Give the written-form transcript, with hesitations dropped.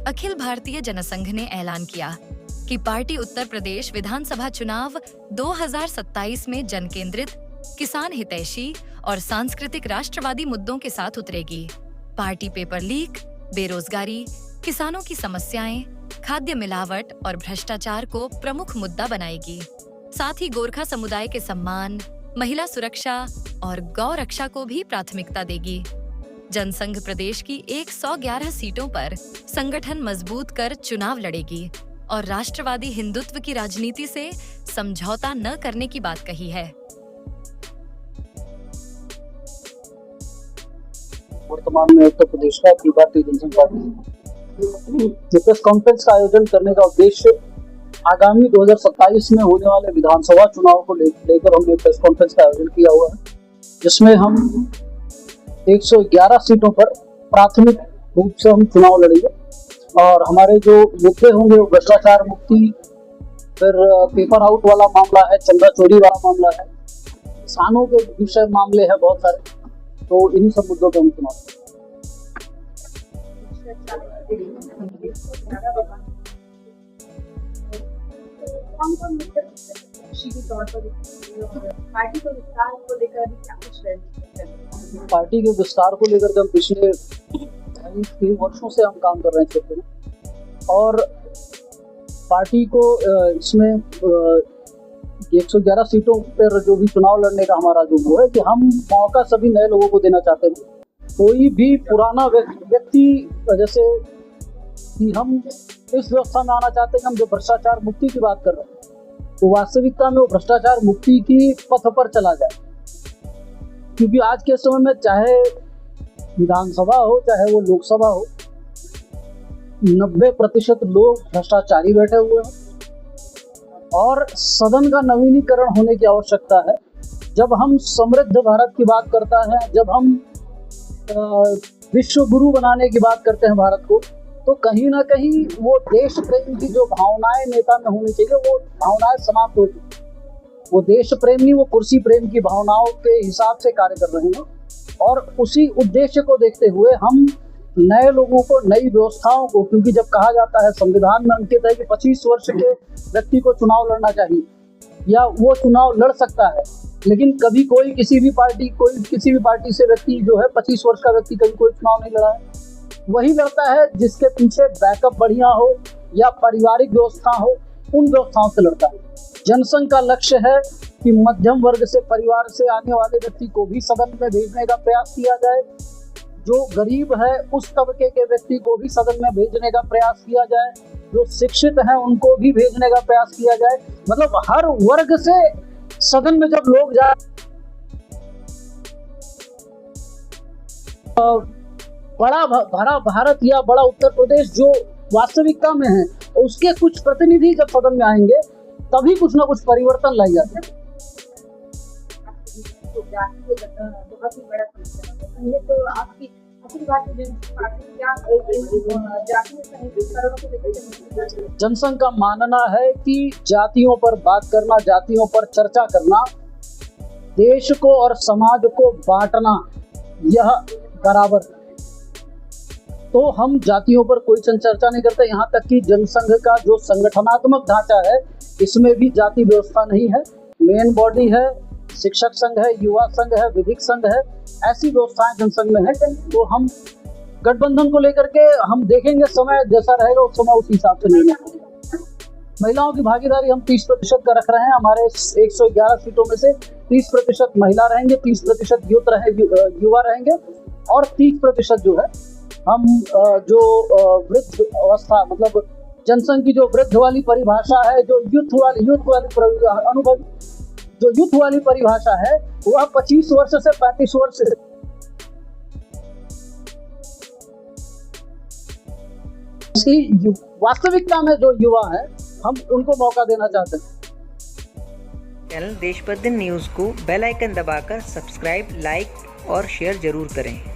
अखिल भारतीय जनसंघ ने ऐलान किया कि पार्टी उत्तर प्रदेश विधानसभा चुनाव 2027 में जन केंद्रित, किसान हितैषी और सांस्कृतिक राष्ट्रवादी मुद्दों के साथ उतरेगी। पार्टी पेपर लीक, बेरोजगारी, किसानों की समस्याएं, खाद्य मिलावट और भ्रष्टाचार को प्रमुख मुद्दा बनाएगी। साथ ही गोरखा समुदाय के सम्मान, महिला सुरक्षा और गौ रक्षा को भी प्राथमिकता देगी। जनसंघ प्रदेश की 111 सीटों पर संगठन मजबूत कर चुनाव लड़ेगी और राष्ट्रवादी हिंदुत्व की राजनीति से समझौता न करने की बात कही है। वर्तमान में उत्तर प्रदेश का Akhil Bharatiya Jansangh party press conference का आयोजन करने का उद्देश्य आगामी 2027 में होने वाले विधानसभा चुनाव को लेकर हमने प्रेस कॉन्फ्रेंस का आयोजन किया हुआ है, जिसमें हम 111 सीटों पर प्राथमिक रूप से हम चुनाव लड़ेंगे और हमारे जो मुद्दे होंगे वो भ्रष्टाचार मुक्ति, फिर पेपर आउट वाला मामला है, चंदा चोरी वाला मामला है, किसानों के विषय मामले हैं बहुत सारे, तो इन्हीं सब मुद्दों पर हम चुनाव पार्टी के विस्तार को लेकर हम पिछले 3 वर्षों से हम काम कर रहे हैं क्षेत्र में और पार्टी को इसमें 111 सीटों पर जो भी चुनाव लड़ने का हमारा जो वो है कि हम मौका सभी नए लोगों को देना चाहते हैं। कोई भी पुराना व्यक्ति जैसे कि हम इस व्यवस्था में आना चाहते हैं, हम जो भ्रष्टाचार मुक्ति की बात कर रहे हैं तो वास्तविकता में वो भ्रष्टाचार मुक्ति की पथ पर चला जाए, क्योंकि आज के समय में चाहे विधानसभा हो चाहे वो लोकसभा हो, 90% लोग भ्रष्टाचारी बैठे हुए हैं और सदन का नवीनीकरण होने की आवश्यकता है। जब हम समृद्ध भारत की बात करता है, जब हम विश्व गुरु बनाने की बात करते हैं भारत को, तो कहीं ना कहीं वो देश प्रेम की जो भावनाएं नेता में होनी चाहिए वो भावनाएं समाप्त हो चुकी। वो देश प्रेम नहीं, वो कुर्सी प्रेम की भावनाओं के हिसाब से कार्य कर रहे हैं और उसी उद्देश्य को देखते हुए हम नए लोगों को, नई व्यवस्थाओं को, क्योंकि जब कहा जाता है संविधान में अंकित है कि 25 वर्ष के व्यक्ति को चुनाव लड़ना चाहिए या वो चुनाव लड़ सकता है, लेकिन कभी कोई किसी भी पार्टी से व्यक्ति जो है 25 वर्ष का व्यक्ति कभी कोई चुनाव नहीं लड़ा है। वही लड़ता है जिसके पीछे बैकअप बढ़िया हो या पारिवारिक व्यवस्था हो, उन व्यवस्थाओं से लड़ता है। जनसंघ का लक्ष्य है कि मध्यम वर्ग से, परिवार से आने वाले व्यक्ति को भी सदन में भेजने का प्रयास किया जाए, जो गरीब है उस तबके के व्यक्ति को भी सदन में भेजने का प्रयास किया जाए, जो शिक्षित हैं उनको भी भेजने का प्रयास किया जाए। मतलब हर वर्ग से सदन में जब लोग जाए, बड़ा भरा भारत या बड़ा उत्तर प्रदेश जो वास्तविकता में है, उसके कुछ प्रतिनिधि जब सदन में आएंगे तभी कुछ ना कुछ परिवर्तन लाई जाते हैं। बहुत ही बड़ा समस्या है, तो आपकी जनसंघ का मानना है कि जातियों पर बात करना, जातियों पर चर्चा करना, देश को और समाज को बांटना, यह बराबर। तो हम जातियों पर कोई चर्चा नहीं करते। यहाँ तक कि जनसंघ का जो संगठनात्मक ढांचा है इसमें भी जाति व्यवस्था नहीं है। मेन बॉडी है, शिक्षक संघ है, युवा संघ है, विधिक संघ है, ऐसी व्यवस्थाएं जनसंघ में है। तो हम गठबंधन को लेकर के हम देखेंगे, समय जैसा रहेगा उस समय उस हिसाब से निर्णय। महिलाओं की भागीदारी हम 30% का रख रहे हैं। हमारे 111 सीटों में से 30% महिला रहेंगे, 30% युवा रहेंगे और 30% जो है हम जो वृद्ध अवस्था, मतलब जनसंघ की जो वृद्ध वाली परिभाषा है, जो यूथ वाली परिभाषा है, वह 25 वर्ष से 35 वर्ष की वास्तविकता में जो युवा है हम उनको मौका देना चाहते हैं। चैनल देश पर दिन न्यूज़ को बेल आइकन दबाकर सब्सक्राइब, लाइक और शेयर जरूर करें।